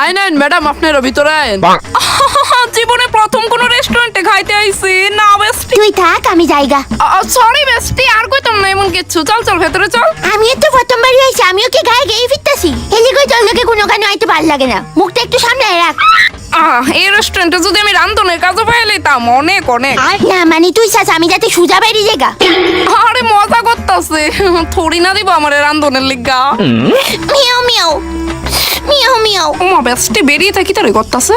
আইনেন madam, আপনারা ভিতরে আইন। জীবনে প্রথম কোন রেস্টুরেন্টে খাইতে আইছি না বেস্টি। তুই থাক, আমি যাইগা। সরি বেস্টি, আর কইতাম না এমন কিছু। চল চল ভেতরে চল। আমিও তো প্রথমবারই আইছি, আমিও কি গায়ে গেয়ে ফিরতাছি। এলিগো তোর লোকে কোনো কানে আইতে ভালো লাগে না, মুখটা একটু সামনে রাখ। এই রেস্টুরেন্টে যদি আমি রান্ধনের কাজও পাই লইতাম অনেক অনেক। না মানে তুই চাস আমি যাতে সুজা বাইরে জায়গা। আরে মজা করতাছে, থোড়ি না দিব আমারে রান্ধনের লিগা। মিয়াও মিয়াও মিয়াও মিয়াও। ওমা বেস্টি বেরিয়ে থাকি তারে করতাছে।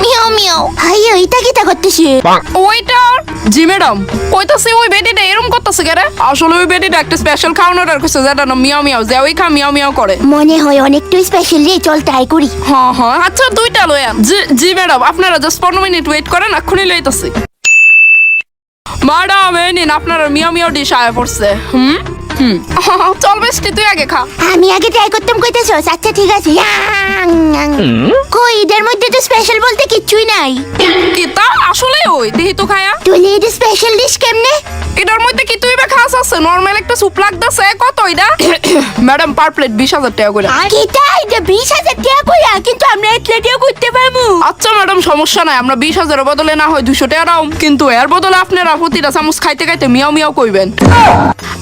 Miao Miao. হাই ওইটা কিটা করতেছিস? ওইটার জি ম্যাডাম কইতাছে ওই বেটিটা এরকম করতেছে কেন? আসলে ওই বেটিটা একটা স্পেশাল খাওয়ানো অর্ডার করছে, যেটা না মিয়াও মিয়াও, যে ওই খা মিয়াও মিয়াও করে। মনে হয় অনেকটাই স্পেশাল রে, চল ট্রাই করি। হ্যাঁ হ্যাঁ আচ্ছা দুইটা লয়া। জি জি ম্যাডাম, আপনারা জাস্ট 15 মিনিট ওয়েট করেন, এক্ষুনি লইতাছি। ম্যাডাম এই নিন আপনার মিয়াও মিয়াও ডিশ আয়া পড়ছে। চল বেস্টি তুই আগে খা। আমি আগে ট্রাই করতাম কইতেছস? আচ্ছা ঠিক আছে। কই এদের মধ্যে তো স্পেশাল বলতে কিচ্ছুই নাই। এটা আসলে ওই দেহি তো খায়া। তুই এর স্পেশাল ডিশ কেমনে? এটার মধ্যে কি তুই বা খাস আছে? নরমাল একটা স্যুপ লাগতাছে। কত এটা? ম্যাডাম পার প্লেট 20,000 টাকা করে। কিটা এটা 20,000 টাকা কইরা? কিন্তু আমরা এটলেটিও করতে পারবো। আচ্ছা ম্যাডাম সমস্যা নাই, আমরা 20,000 এর বদলে না হয় 200 টাকা দাও, কিন্তু এর বদলে আপনারা প্রতিটা চামচ খাইতে খাইতে মিয়াও মিয়াও কইবেন।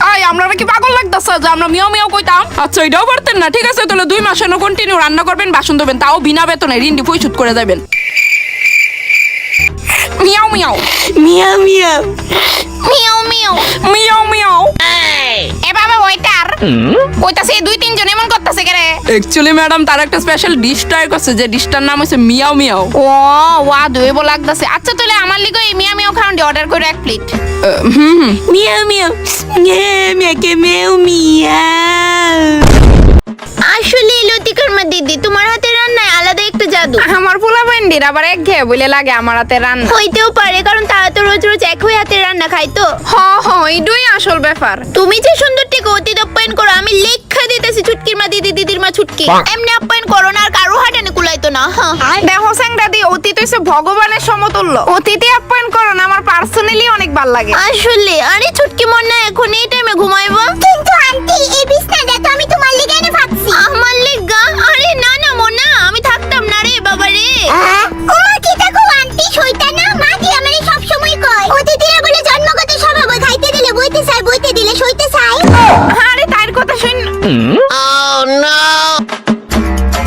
আই আমরা কি পাগল লাগতাছে যে আমরা মিয়াও মিয়াও কইতাম? আচ্ছা এটাও পারতেন না? ঠিক আছে তাহলে 2 মাস এনে কন্টিনিউ রান্না করবেন, বাসন ধোবেন, তাও বিনা বেতনে ঋণ পরিশোধ করে যাবেন। মিয়াও মিয়াও মিয়াও মিয়াও মিয়াও মিয়াও মিয়াও মিয়াও। এ বাবা ওইটার কইতাছে 2-3 জন এমন করতেছে কেরে? অ্যাকচুয়ালি ম্যাডাম তার একটা স্পেশাল ডিশ ট্রাই করছে, যে ডিশটার নাম হচ্ছে মিয়াও মিয়াও। ও ওয়া দইব লাগতাছে। আচ্ছা তাহলে আমার লিগো এই মিয়া মিয়াও খাওন অর্ডার করে 1 প্লেট। মিয়াও মিয়াও মিয়াকে মিয়াও মিয়াও। আসলে লতিকার মা দিদি, তোমার হাতের রান্নায় আলাদা একটা জাদু। আমার পোলা বেন্ডির আবার এক ঘেয়ে বলে লাগে আমার হাতে রান্না। হইতেও পারে, কারণ তারা তো রোজ রোজ একই হাতের রান্না খায় তো। হ হ এইটাই আসল ব্যাপার। তুমি যে সুন্দর থেকে অতীত আপ্যায়ন করো, আমি লেখা দিতেছি ছুটকির মা দিদি, দিদির মা ছুটকি। এমনি আপ্যায়ন করো না, আর কারো হাটানে কুলাইতো না। দেখো স্যাংরা দি, অতীত হইছে ভগবানের সমতুল্য। অতীতে আপ্যায়ন করো না আমার পার্সোনালি অনেক ভালো লাগে। আসলে আরে ছুটকি মন না এখন এই টাইমে ঘুমাইবো? কিন্তু আন্টি এই বিছনাটা তো আমি তোমার লিগে এনে ভাবছি। আমার লিগা? আরে না না মনা, আমি থাকতাম না রে বাবা রে। ও কি দেখো আন্টি শয়তানা, মা কি আমারে সব সময় কয় অতিথিরা বলে জন্মগত স্বভাব, খাইতে দিলে বইতে চায়, বইতে দিলে সইতে চায়। আরে তার কথা শুন।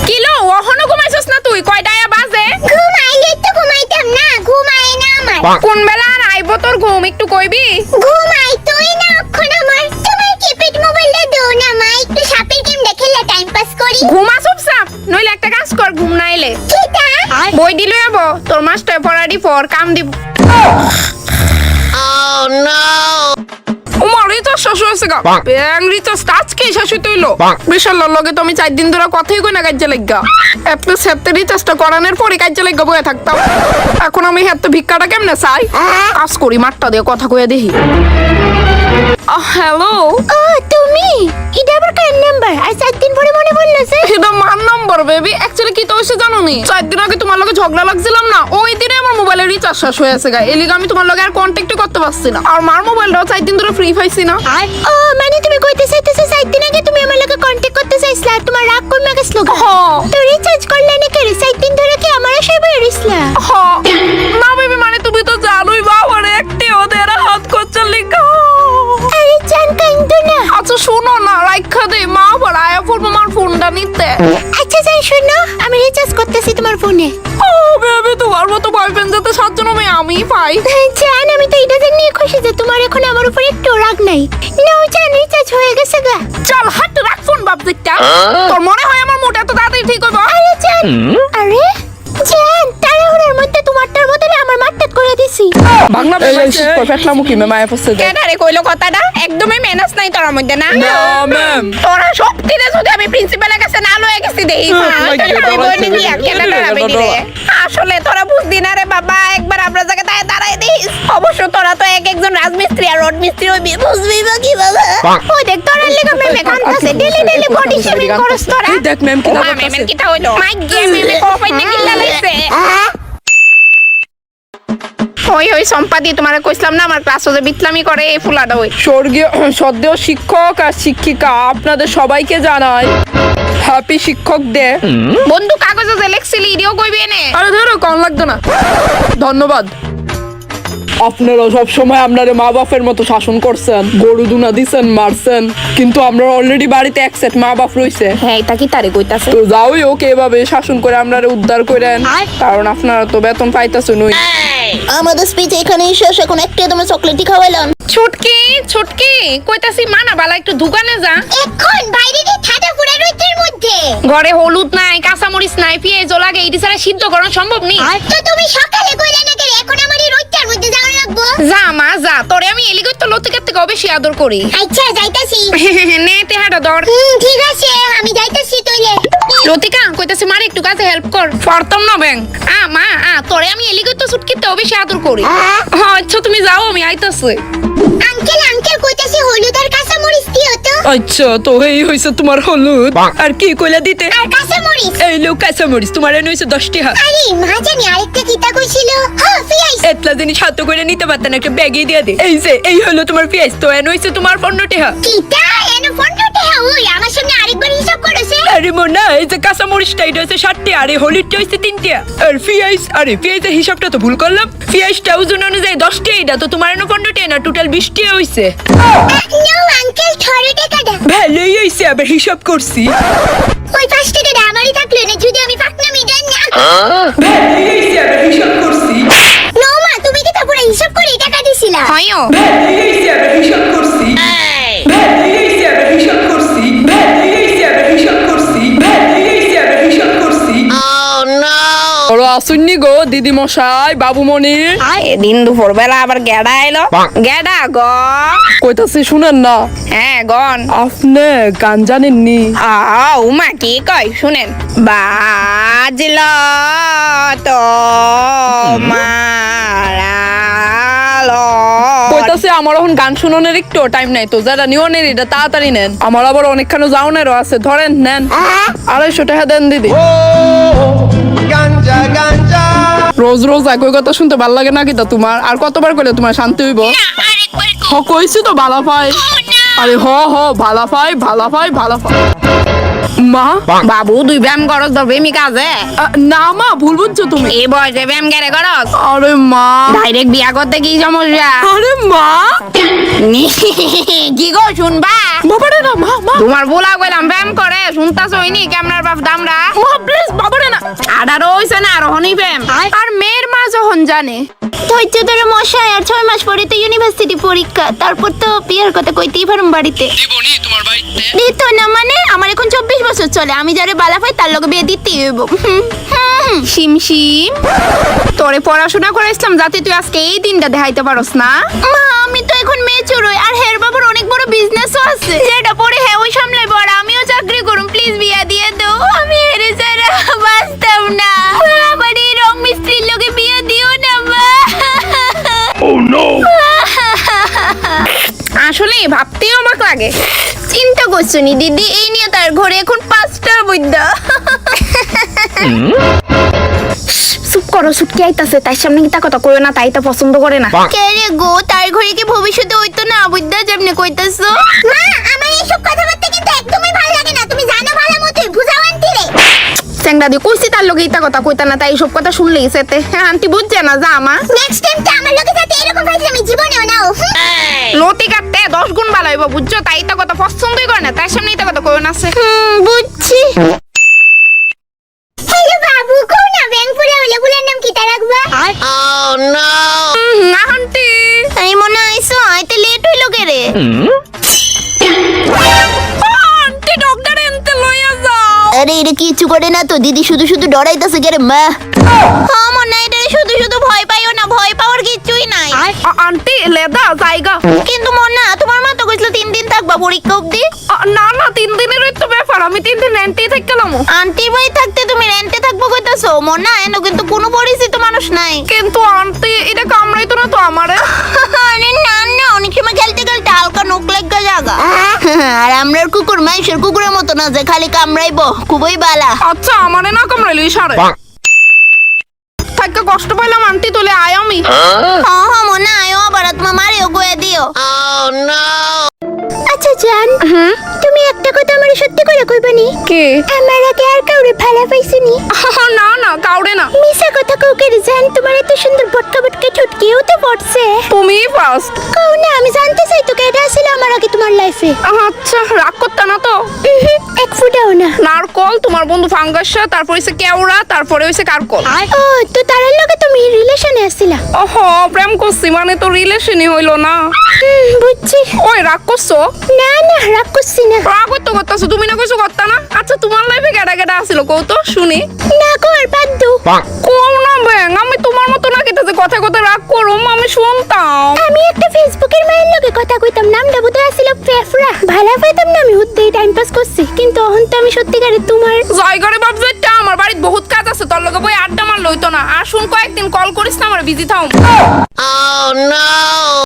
কিলো ওহনো ঘুমাইছস না তুই? কয়টায় বাজে? ঘুমাইলে তো ঘুমাইতাম না, ঘুমাই না আমার। কোন বেলা আর আইবো তোর ঘুম একটু কইবি? ঘুমাই তুই না অক্ষণ আমার। তোমার কিপ্যাড মোবাইলটা দাও না মা, একটু সাপের গেম খেলে টাইম পাস করি। ঘুমা চুপচাপ, নইলে একটা কাজ কর, ঘুম না এলে কিটা বই দিলে যাবো তোর মাস্টার পড়াডি পর কাম দিব। ওমা রিচার্জ শেষ হয়েছে গা। ব্যাং রিচার্জ আজকে শেষ হইতে হইলো। বিশাল লগে তো আমি 4 দিন ধরে কথাই কই না কাজে লাগা। এটলিস্ট হেতে রিচার্জটা করানোর পরে কাজে লাগা বয়ে থাকতাম। এখন আমি হেতে ভিক্ষাটা কেমনে চাই? কাজ করি মাঠটা দিয়ে কথা কইয়া দেখি। হ্যালো ও তুমি? এটা আবার কার নাম্বার? আর 4 দিন পরে মনে পড়লো যে এটা মার নাম্বার বেবি। অ্যাকচুয়ালি কি তো হইছে জানো নি? 4 দিন আগে তোমার লগে ঝগড়া লাগছিলাম না, ওই দিনে আমার মোবাইলে রিচার্জ শেষ হয়ে গেছে গা। এর লিগে আমি তোমার লগে আর কন্টাক্টই করতে পারছি না। আর মার মোবাইলটাও 4 দিন ধরে ফ্রি পাইছি না। ও মানে তুমি কইতে চাইতেছো 4 দিন আগে তুমি আমার লগে কন্টাক্ট করতে চাইছিলা, আর তোমার রাগ কমে গেছিল গা? তো রিচার্জ করলে না কেন 4 দিন ধরে? কি আমার আশায় বই রইছলা? না বেবি মানে তুমি তো জানোই বাবার একটি ওদের হাত করছে লিখা। আরে জান কাইন্দো না। আচ্ছা শোনো না, রাইখা দে, মা আবার আয়া পড়বো আমার ফোনটা নিতে। আচ্ছা যাই শোনো, আমি রিচার্জ করতেছি তোমার ফোনে। ও বেবি তোমার মতো বয়ফ্রেন্ড যাতে 7 জন আমি পাই। জান আমি তো এটা নিয়ে খুশি যে তোমার এখন আমার উপর একটু রাগ নাই। নাও জান রিচার্জ হয়ে গেছে গা। চল হাত রাখ ফোন বাপ দেখটা। তোর মনে হয় আমার মোটা এত তাড়াতাড়ি ঠিক হইব? আরে জান, আরে জান তাড়াহুড়োর মধ্যে তোমারটার বদলে আমার মারটা করে দিছি। বাংলা পেটলা মুখি মে মায়া ফসে দে। কেডারে কইলো কথাটা? একদমই মেনাস নাই তোর মধ্যে না? না ম্যাম। তোরা শক্তিতে যদি আমি প্রিন্সিপালের কাছে না লয়ে গেছি দেই। আসলে তোরা বুঝদি না রে বাবা, একবার আমরা জায়গায় দাঁড়াই দিস। অবশ্য তোরা তো এক একজন রাজমিস্ত্রি আর রড মিস্ত্রি হইবি, বুঝবি বা কি বাবা? ও দেখ তোরা লেগা মেমে কান্তাছে, ডেলি ডেলি বডি শেমিং করছ তোরা। দেখ ম্যাম কি মেমে করতেছে। কিটা হইলো? মাই গেম মেমে কপাই না কিল্লা লাইছে। ওই ওই সম্পাদি তোমারে কইছিলাম না আমার ক্লাসে যে বিটলামি করে এই ফুলাটা ওই। স্বর্গীয় সদ্য শিক্ষক আর শিক্ষিকা আপনাদের সবাইকে জানাই হ্যাপি শিক্ষক ডে। বন্ধু কাগজে যে লেখছিলি ইডিও কইবি এনে। আরে ধরো কম লাগতো না, ধন্যবাদ। আপনারা সব সময় আপনার মা বাপের মতো শাসন করছেন, গরু দুনা দিছেন, মারছেন, কিন্তু আমরা অলরেডি বাড়িতে এক সেট মা বাপ রইছে। হ্যাঁ এটা কি তারে কইতাছে? তো যাওই ওকে এভাবে শাসন করে আপনারা উদ্ধার করেন, কারণ আপনারা তো বেতন পাইতাছেন। ওই আমাদের স্পিচ এখানেই শেষ, এখন একটা তোমার চকলেটই খাওয়াইলাম। ছুটকি ছুটকি কইতাছি মানা বালা একটু দোকানে যা। এখন বাইরে দিয়ে ঠাডা পুরা রোদের মধ্যে। ঘরে হলুদ নাই, কাঁচামরিচ নাই, পেঁয়াজ লাগে, এটি ছাড়া সিদ্ধ করা সম্ভব নেই। তো তুমি সকালে কইলা না কেন, এখন আমার এই রোদের মধ্যে যাওয়া লাগবো? যা মা যা, তোরে আমি এলিগর তো লতিকার থেকে বেশি আদর করি। আচ্ছা যাইতাছি। নে তেহাটা ধর। ঠিক আছে আমি যাইতাছি তইলে। লতিকা কইতাছি মারে একটু কাছে হেল্প কর। পারতাম না ব্যাং। মা তোরে আমি এলিগর তো ছুটকির থেকে বেশি আদর করি। আচ্ছা তুমি যাও, আমি আইতাছি। আঙ্কেল আঙ্কেল কইতাছি হলুদ আর কাঁচামরিচ দিও তো। আচ্ছা, তো এই হইছে তোমার হলুদ, আর কি কইলা দিতে? আর কাঁচামরিচ। এই লোক কাঁচামরিচ তোমার এনে হইছে 10 টাকা। আরে মা জানি আরেকটা কিতা কইছিল। হ্যাঁ পেঁয়াজ। এতলা জিনিস হাতে করে নিতে পারতেন, একটা ব্যাগে দিয়ে দে। এই যে এই হলো তোমার পেঁয়াজ, তো এনে হইছে তোমার 15 টাকা। কিতা এনো 15 টাকা? ওই আমার সামনে আরেকবার হিসাব করেছে। আরে মোনা, এই যে কাঁচামরিচটা এটা হইছে 60 টাকা, আর এই হলুদটা হইছে 3 টাকা। আর পেঁয়াজ, আরে পেঁয়াজের হিসাবটা তো ভুল করলাম। পেঁয়াজটা ওজন অনুযায়ী 10 টাকা, এটা তো তোমার এনে 15 টাকা না, টোটাল 20 টাকা হইছে। নো আঙ্কেল 18 টাকা দাও। ভালোই হইছে, আবার হিসাব করছি। ওই 5 টাকা আমারই থাকলো না যদি আমি পাকনামি দেন না। ভালোই হইছে, আবার হিসাব করছি। নো মা তুমি কি তারপরে হিসাব করে টাকা দিছিলা? হয়ও ভালোই হইছে, আবার হিসাব করছি। ভালোই হইছে, আবার হিসাব করছি। ভালোই হইছে, আবার হিসাব করছি। ভালোই হইছে, আবার হিসাব করছি। ওরা আসুননি গো দিদি মশাই, বাবুমণি। দিন দুপুর বেলা আবার গেডা এলো। গেডা গ কইতাছি শুনেন না, হ্যাঁ গন। আপনি গান জানেননি? উমা কি কয় শুনেন। বাজল তো মারালো। কইতাছি আমার এখন গান শুনানোর একটু টাইম নাই, তো যারা নিওনের এটা তাড়াতাড়ি নেন, আমার আবার অনেকখানে যাওনেরও আছে। ধরেন নেন, 250 টাকা দেন দিদি। গাঞ্জা গাঞ্জা রোজ রোজ একই কথা শুনতে ভাল লাগে নাকি? তা তোমার আর কতবার কইলে তোমার শান্তি হইব? আরেকবার হ কইছি তো ভালা পাই। আরে হ ভালা পাই, ভালা পাই, ভালা পাই। মা বাবু তুই ব্যায়াম করস তো বেমি কাজে? না মা, ভুল বুঝছো তুমি। এই বয়সে ব্যায়াম কেন করস? আরে মা, ডাইরেক্ট বিয়া করতে কি সমস্যা? আরে মা, কি গো শুনবা? বাবারে না, মা মা তোমার বলা কইলাম ব্যায়াম করে শুনতাছ হইনি কেমনার বাপ দামরা? মা প্লিজ, বাবারে না। আডারো হইছে না আর হনি ব্যায়াম। আর মেয়ের মা যখন জানে। ধৈর্য ধরে মশাই, আর 6 মাস পরে তো ইউনিভার্সিটি পরীক্ষা, তারপর তো বিয়ের কথা কইতেই পারুম বাড়িতে। দিবনি তোমার বাড়িতে? দিত না মানে আমার এখন 24 বছর চলে, আমি যারে বালা পাই তার লগে বিয়ে দিতেই হইব। শিমশিম তোরে পড়াশোনা করাইছিলাম যাতে তুই আজকে এই দিনটা দেখাইতে পারস না। মা আমি তো এখন মেচুর হই, আর হের বাবার অনেক বড় বিজনেসও আছে, যেটা পরে হ্যাঁ ওই সামলাইবো, আর আমিও চাকরি করুম। প্লিজ বিয়া দিয়ে দাও, আমি হেরে যারা বাঁচতাম না। আমার এই রং মিস্ত্রির লগে বিয়ে দিও না মা। আসলে ভাবতেও অবাক লাগে। চিন্তা করছো নি দিদি, এই নিয়ে তার ঘরে এখন 5টার বইদা। চুপ করো, ছুটকি আইতাছে, তাই সামনে কি তা কথা কইও না, তাই তো পছন্দ করে না। কে রে গো, তার ঘরে কি ভবিষ্যতে হইতো না বুইদা যেমনে কইতাছো? মা আমার এইসব কথাবার্তা কিন্তু একদমই ভালো লাগে না, তুমি জানো ভালো মতোই, বুঝাও আন্টি রে। চেংড়া দিয়ে কইছি তার লগে ইতা কথা কইতা না, তাই সব কথা শুনলেই সেতে। হ্যাঁ আন্টি বুঝছে না যা মা। নেক্সট টাইম তো আমার লগে সাথে এরকম ফাইজলামি আমি জীবনেও নাও। লতি কাটতে 10 গুণ ভালো হইব, বুঝছো? তাই তো কথা পছন্দই করে না, তাই সামনে ইতা কথা কইও না আছে। বুঝছি। হ্যালো বাবু, কোন না ব্যাংক পুরা হলে বুলার নাম কি তা রাখবা? না আন্টি আমি মনে আইছো আইতে লেট হইলো কে রে? আন্টি ডক্টর এনতে লইয়া যাও। আরে এটা কিছু করে না তো, দিদি শুধু শুধু ডরাইতাছে কে রে মা? হ্যাঁ মনে এটা শুধু শুধু ভয় পাইও না, ভয় পাওয়ার কিছুই নাই। আন্টি লেদা জায়গা। কিন্তু মনে তোমার মা তো কইছিল 3 দিন থাকবা পরীক্ষা অবধি। না না 3 দিনেরই তো ব্যাপার, আমি 3 দিন রেন্টেই থাকলাম। আন্টি ভাই থাকতে তুমি রেন্টে থাকবো কইতাছো? মনে এনো কিন্তু কোনো পরিচিত মানুষ নাই। কিন্তু আন্টি এটা কামড়াইতো না তো আমারে? আরে না না, অনেক সময় খেলতে খেলতে হালকা নোক লাগা জায়গা। আর আমরার কুকুর মানুষের কুকুরের মতো না যে খালি কামড়াইবো, খুবই বালা। আচ্ছা আমারে না কামড়াইলো ইশারে। থাকা কষ্ট পাইলাম আন্টি, তোলে আয় আমি। হ্যাঁ মনে আয়ো, আবার তোমার মারেও কয়ে দিও। আচ্ছা জান, তুমি একটা কথা আমার সত্যি করে কইবানি কে আমার আগে আর কাউরে ভালো পাইছুনি না না কাউরে না মিছা কথা কাউকে জান তোমার এত সুন্দর বটকা বটকা ঠুটকিও তো পড়ছে তুমি ফার্স্ট কও না আমি জানতে চাই তো কেডা ছিল আমার আগে তোমার লাইফে আচ্ছা রাগ করতে না তো এক ফুটাও না নারকল তোমার বন্ধু ফাঙ্গাসা তারপর হইছে কেওড়া তারপরে হইছে কারকল ও তো তার লগে তুমি রিলেশনে আছিলা ওহো প্রেম করছি মানে তো রিলেশনই হইলো না বুঝছি ওই রাগ করছো না না রাগ করছি না রাগ করতে করতেছো তুমি না কইছো করতা না আচ্ছা তোমার লাইফে কেডা কেডা আছিল কও তো শুনি না কর বাদ দাও কও না ব্যাং আমি তোমার মতো না কেটে কথা কথা রাগ করুম আমি শুনতাম আমি একটা ফেসবুকের মায়ের লগে কথা কইতাম নামটা বোধহয় ছিল ফেফরা ভালো পাইতাম না আমি হুদ্দেই টাইম পাস করছি কিন্তু এখন তো আমি সত্যিকারে তোমার জায়গারে বাপ যাইতা আমার বাড়িতে বহুত কাজ আছে তোর লগে বই আড্ডা মারলে হইতো না আর শুন কয়েকদিন কল করিস না আমার বিজি থাও